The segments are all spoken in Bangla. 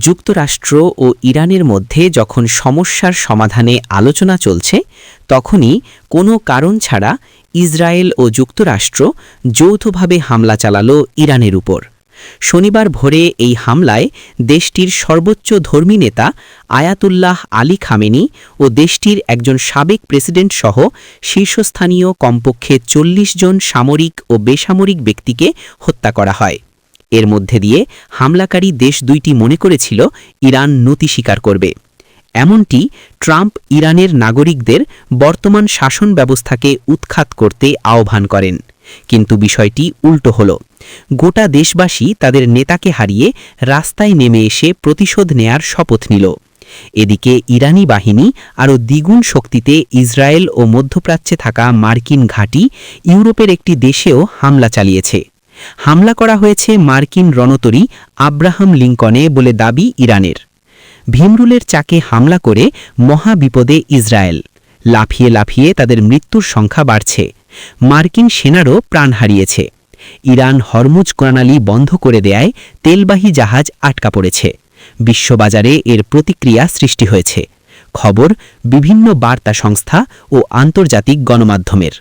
যুক্তরাষ্ট্র ও ইরানের মধ্যে যখন সমস্যার সমাধানে আলোচনা চলছে, তখনই কোনো কারণ ছাড়া ইসরায়েল ও যুক্তরাষ্ট্র যৌথভাবে হামলা চালালো ইরানের উপর। শনিবার ভোরে এই হামলায় দেশটির সর্বোচ্চ ধর্মী নেতা আয়াতুল্লাহ আলী খামেনি ও দেশটির একজন সাবেক প্রেসিডেন্ট সহ শীর্ষস্থানীয় কমপক্ষে ৪০ জন সামরিক ও বেসামরিক ব্যক্তিকে হত্যা করা হয়। এর মধ্যে দিয়ে হামলাকারী দেশ দুইটি মনে করেছিল ইরান নতি স্বীকার করবে। এমনটি ট্রাম্প ইরানের নাগরিকদের বর্তমান শাসন ব্যবস্থাকে উৎখাত করতে আহ্বান করেন। কিন্তু বিষয়টি উল্টো হল। গোটা দেশবাসী তাদের নেতাকে হারিয়ে রাস্তায় নেমে এসে প্রতিশোধ নেয়ার শপথ নিল। এদিকে ইরানি বাহিনী আরও দ্বিগুণ শক্তিতে ইসরায়েল ও মধ্যপ্রাচ্যে থাকা মার্কিন ঘাঁটি ইউরোপের একটি দেশেও হামলা চালিয়েছে। হামলা করা হয়েছে মার্কিন রণতরী আব্রাহাম লিঙ্কনে বলে দাবি ইরানের। ভীমরুলের চাকে হামলা করে মহাবিপদে ইসরায়েল। লাফিয়ে লাফিয়ে তাদের মৃত্যুর সংখ্যা বাড়ছে। মার্কিন সেনারও প্রাণ হারিয়েছে। ইরান হরমুজ প্রণালী বন্ধ করে দেয়ায় তেলবাহী জাহাজ আটকা পড়েছে। বিশ্ববাজারে এর প্রতিক্রিয়া সৃষ্টি হয়েছে। খবর বিভিন্ন বার্তা সংস্থা ও আন্তর্জাতিক গণমাধ্যমের।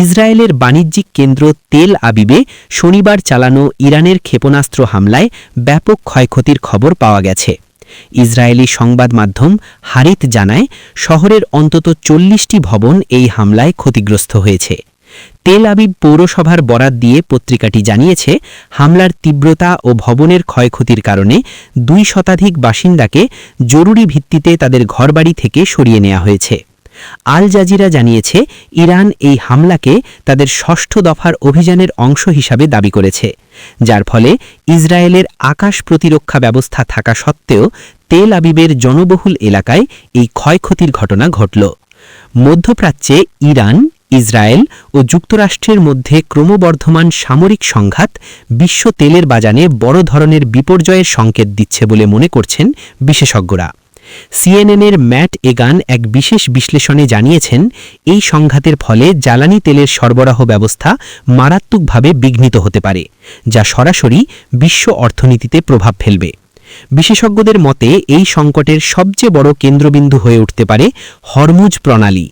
ইসরায়েলের বাণিজ্যিক কেন্দ্র তেল আবিবে শনিবার চালানো ইরানের ক্ষেপণাস্ত্র হামলায় ব্যাপক ক্ষয়ক্ষতির খবর পাওয়া গেছে। ইসরায়েলি সংবাদ মাধ্যম হারিত জানায়, শহরের অন্তত ৪০টি ভবন এই হামলায় ক্ষতিগ্রস্ত হয়েছে। তেল আবিব পৌরসভার বরাত দিয়ে পত্রিকাটি জানিয়েছে, হামলার তীব্রতা ও ভবনের ক্ষয়ক্ষতির কারণে ২ শতাধিক বাসিন্দাকে জরুরি ভিত্তিতে তাদের ঘরবাড়ি থেকে সরিয়ে নেওয়া হয়েছে। আল জাজিরা জানিয়েছে, ইরান এই হামলাকে তাদের ৬ষ্ঠ দফার অভিযানের অংশ হিসাবে দাবি করেছে, যার ফলে ইসরায়েলের আকাশ প্রতিরক্ষা ব্যবস্থা থাকা সত্ত্বেও তেল আবিবের জনবহুল এলাকায় এই ক্ষয়ক্ষতির ঘটনা ঘটল। মধ্যপ্রাচ্যে ইরান, ইসরায়েল ও যুক্তরাষ্ট্রের মধ্যে ক্রমবর্ধমান সামরিক সংঘাত বিশ্ব তেলের বাজারে বড় ধরনের বিপর্যয়ের সংকেত দিচ্ছে বলে মনে করছেন বিশেষজ্ঞরা। সিএনএনের ম্যাট এগান এক বিশেষ বিশ্লেষণে জানিয়েছেন, এই সংঘাতের ফলে জ্বালানি তেলের সরবরাহ ব্যবস্থা মারাত্মকভাবে বিঘ্নিত হতে পারে, যা সরাসরি বিশ্ব অর্থনীতিতে প্রভাব ফেলবে। বিশেষজ্ঞদের মতে এই সংকটের সবচেয়ে বড় কেন্দ্রবিন্দু হয়ে উঠতে পারে হরমুজ প্রণালী।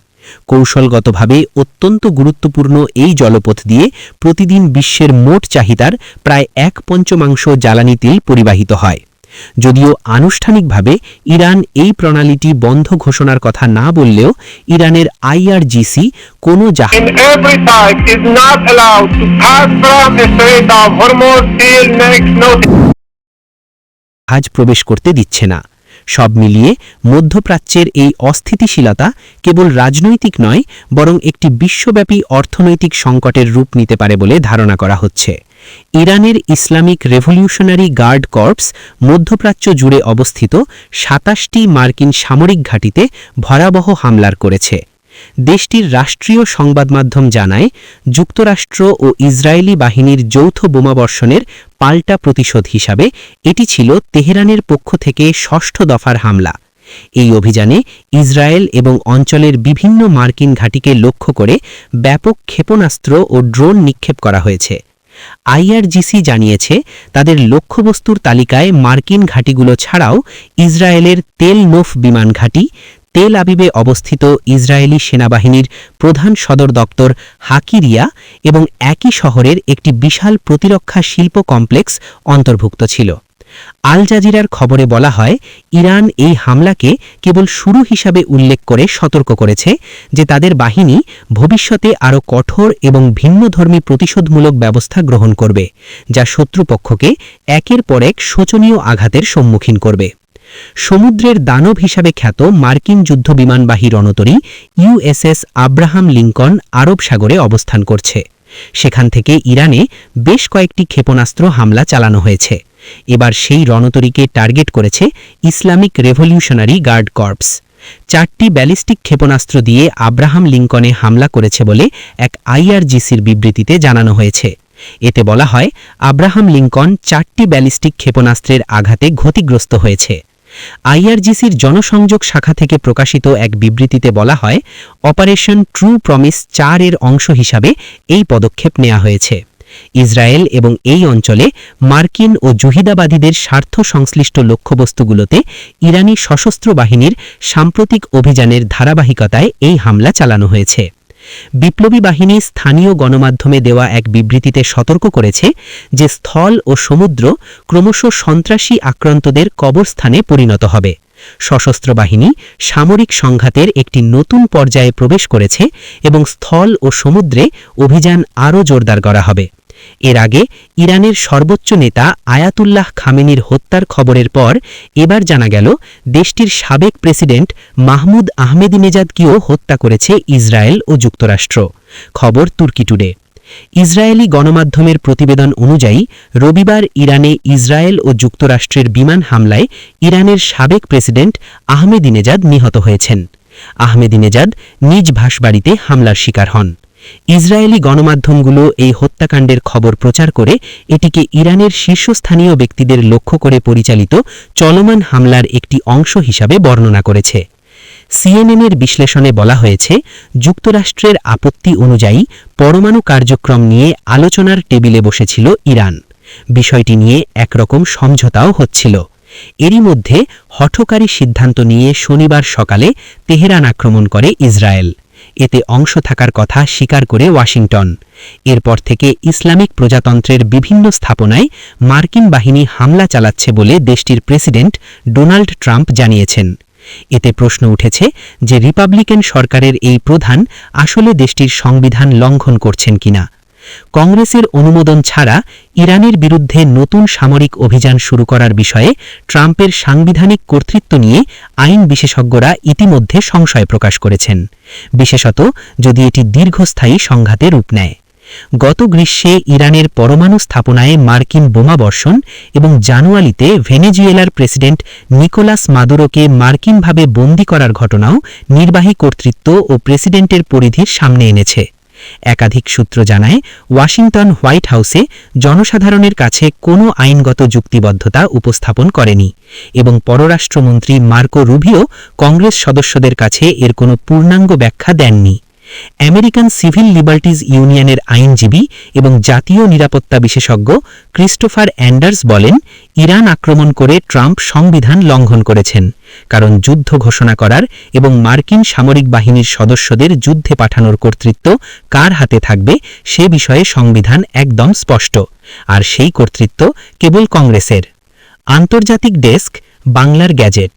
কৌশলগতভাবে অত্যন্ত গুরুত্বপূর্ণ এই জলপথ দিয়ে প্রতিদিন বিশ্বের মোট চাহিদার প্রায় ১/৫ জ্বালানি তেল পরিবাহিত হয়। যদিও আনুষ্ঠানিকভাবে ইরান এই প্রণালীটি বন্ধ ঘোষণার কথা না বললেও ইরানের আইআরজিসি কোনো জাহাজ প্রবেশ করতে দিচ্ছে না। সব মিলিয়ে মধ্যপ্রাচ্যের এই অস্থিতিশীলতা কেবল রাজনৈতিক নয়, বরং একটি বিশ্বব্যাপী অর্থনৈতিক সংকটের রূপ নিতে পারে বলে ধারণা করা হচ্ছে। ইরানের ইসলামিক রেভলিউশনারি গার্ড কর্পস মধ্যপ্রাচ্য জুড়ে অবস্থিত ২৭টি মার্কিন সামরিক ঘাঁটিতে ভয়াবহ হামলার করেছে। দেশটির রাষ্ট্রীয় সংবাদ মাধ্যম জানায়, যুক্তরাষ্ট্র ও ইসরায়েলি বাহিনীর যৌথ বোমাবর্ষণের পাল্টা প্রতিশোধ হিসাবে এটি ছিল তেহরানের পক্ষ থেকে ৬ষ্ঠ দফার হামলা। এই অভিযানে ইসরায়েল এবং অঞ্চলের বিভিন্ন মার্কিন ঘাঁটিকে লক্ষ্য করে ব্যাপক ক্ষেপণাস্ত্র ও ড্রোন নিক্ষেপ করা হয়েছে। আইআরজিসি জানিয়েছে, তাদের লক্ষ্যবস্তুর তালিকায় মার্কিন ঘাঁটিগুলো ছাড়াও ইসরায়েলের তেল নোফ বিমান ঘাঁটি, তেল আবিবে অবস্থিত ইসরায়েলি সেনাবাহিনীর প্রধান সদর দপ্তর হাকিরিয়া এবং একই শহরের একটি বিশাল প্রতিরক্ষা শিল্প কমপ্লেক্স অন্তর্ভুক্ত ছিল। আল জাজিরার খবরে বলা হয়, ইরান এই হামলাকে কেবল শুরু হিসাবে উল্লেখ করে সতর্ক করেছে যে তাদের বাহিনী ভবিষ্যতে আরও কঠোর এবং ভিন্নধর্মী প্রতিশোধমূলক ব্যবস্থা গ্রহণ করবে, যা শত্রুপক্ষকে একের পর এক শোচনীয় আঘাতের সম্মুখীন করবে। সমুদ্রের দানব হিসাবে খ্যাত মার্কিন যুদ্ধবিমানবাহী রণতরী ইউএসএস আব্রাহাম লিঙ্কন আরব সাগরে অবস্থান করছে। সেখান থেকে ইরানে বেশ কয়েকটি ক্ষেপণাস্ত্র হামলা চালানো হয়েছে। এবার সেই রণতরীকে টার্গেট করেছে ইসলামিক রেভলিউশনারি গার্ড কর্পস। 4টি ব্যালিস্টিক ক্ষেপণাস্ত্র দিয়ে আব্রাহাম লিঙ্কনে হামলা করেছে বলে এক আইআরজিসির বিবৃতিতে জানানো হয়েছে। এতে বলা হয়, আব্রাহাম লিঙ্কন 4টি ব্যালিস্টিক ক্ষেপণাস্ত্রের আঘাতে ক্ষতিগ্রস্ত হয়েছে। আইআরজিসির জনসংযোগ শাখা থেকে প্রকাশিত এক বিবৃতিতে বলা হয়, অপারেশন ট্রু প্রমিস 4 এর অংশ হিসাবে এই পদক্ষেপ নেওয়া হয়েছে। ইসরায়েল এবং এই অঞ্চলে মার্কিন ও জুহিদাবাদীদের স্বার্থ সংশ্লিষ্ট লক্ষ্যবস্তুগুলোতে ইরানি সশস্ত্র বাহিনীর সাম্প্রতিক অভিযানের ধারাবাহিকতায় এই হামলা চালানো হয়েছে। বিপ্লবী বাহিনী স্থানীয় গণমাধ্যমে দেওয়া এক বিবৃতিতে সতর্ক করেছে যে স্থল ও সমুদ্র ক্রমশ সন্ত্রাসী আক্রান্তদের কবরস্থানে পরিণত হবে। সশস্ত্র বাহিনী সামরিক সংঘাতের একটি নতুন পর্যায়ে প্রবেশ করেছে এবং স্থল ও সমুদ্রে অভিযান আরও জোরদার করা হবে। এর আগে ইরানের সর্বোচ্চ নেতা আয়াতুল্লাহ খামেনির হত্যার খবরের পর এবার জানা গেল দেশটির সাবেক প্রেসিডেন্ট মাহমুদ আহমেদিনেজাদকেও হত্যা করেছে ইসরায়েল ও যুক্তরাষ্ট্র। খবর তুর্কি টুডে। ইসরায়েলি গণমাধ্যমের প্রতিবেদন অনুযায়ী রবিবার ইরানে ইসরায়েল ও যুক্তরাষ্ট্রের বিমান হামলায় ইরানের সাবেক প্রেসিডেন্ট আহমেদিনেজাদ নিহত হয়েছেন। আহমেদিনেজাদ নিজ বাসবাড়িতে হামলার শিকার হন। ইসরায়েলি গণমাধ্যমগুলো এই হত্যাকাণ্ডের খবর প্রচার করে এটিকে ইরানের শীর্ষস্থানীয় ব্যক্তিদের লক্ষ্য করে পরিচালিত চলমান হামলার একটি অংশ হিসাবে বর্ণনা করেছে। সিএনএনের বিশ্লেষণে বলা হয়েছে, যুক্তরাষ্ট্রের আপত্তি অনুযায়ী পরমাণু কার্যক্রম নিয়ে আলোচনার টেবিলে বসেছিল ইরান। বিষয়টি নিয়ে একরকম সমঝোতাও হচ্ছিল। এরই মধ্যে হঠকারী সিদ্ধান্ত নিয়ে শনিবার সকালে তেহরান আক্রমণ করে ইসরায়েল। এতে অংশ থাকার কথা স্বীকার করে ওয়াশিংটন। এরপর থেকে ইসলামিক প্রজাতন্ত্রের বিভিন্ন স্থাপনায় মার্কিন বাহিনী হামলা চালাচ্ছে বলে দেশটির প্রেসিডেন্ট ডোনাল্ড ট্রাম্প জানিয়েছেন। এতে প্রশ্ন উঠেছে যে রিপাবলিকান সরকারের এই প্রধান আসলে দেশটির সংবিধান লঙ্ঘন করছেন কিনা। কংগ্রেসের অনুমোদন ছাড়া ইরানের বিরুদ্ধে নতুন সামরিক অভিযান শুরু করার বিষয়ে ট্রাম্পের সাংবিধানিক কর্তৃত্ব নিয়ে আইন বিশেষজ্ঞরা ইতিমধ্যে সংশয় প্রকাশ করেছেন, বিশেষত যদি এটি দীর্ঘস্থায়ী সংঘাতে রূপ নেয়। গত গ্রীষ্মে ইরানের পরমাণু স্থাপনায় মার্কিন বোমাবর্ষণ এবং জানুয়ারিতে ভেনেজুয়েলার প্রেসিডেন্ট নিকোলাস মাদুরোকে মার্কিনভাবে বন্দী করার ঘটনাও নির্বাহী কর্তৃত্ব ও প্রেসিডেন্টের পরিধির সামনে এনেছে। একাধিক সূত্র জানায়, ওয়াশিংটন হোয়াইট হাউসে জনসাধারণের কাছে কোনো আইনগত যুক্তিবদ্ধতা উপস্থাপন করেনি এবং পররাষ্ট্রমন্ত্রী মার্কো রুবিও কংগ্রেস সদস্যদের কাছে এর কোনো পূর্ণাঙ্গ ব্যাখ্যা দেননি। আমেরিকান সিভিল লিবার্টিজ ইউনিয়নের আইনজীবী এবং জাতীয় নিরাপত্তা বিশেষজ্ঞ ক্রিস্টোফার অ্যান্ডার্স বলেন, ইরান আক্রমণ করে ট্রাম্প সংবিধান লঙ্ঘন করেছেন, কারণ যুদ্ধ ঘোষণা করার এবং মার্কিন সামরিক বাহিনীর সদস্যদের যুদ্ধে পাঠানোর কর্তৃত্ব কার হাতে থাকবে সে বিষয়ে সংবিধান একদম স্পষ্ট, আর সেই কর্তৃত্ব কেবল কংগ্রেসের। আন্তর্জাতিক ডেস্ক, বাংলার গ্যাজেট।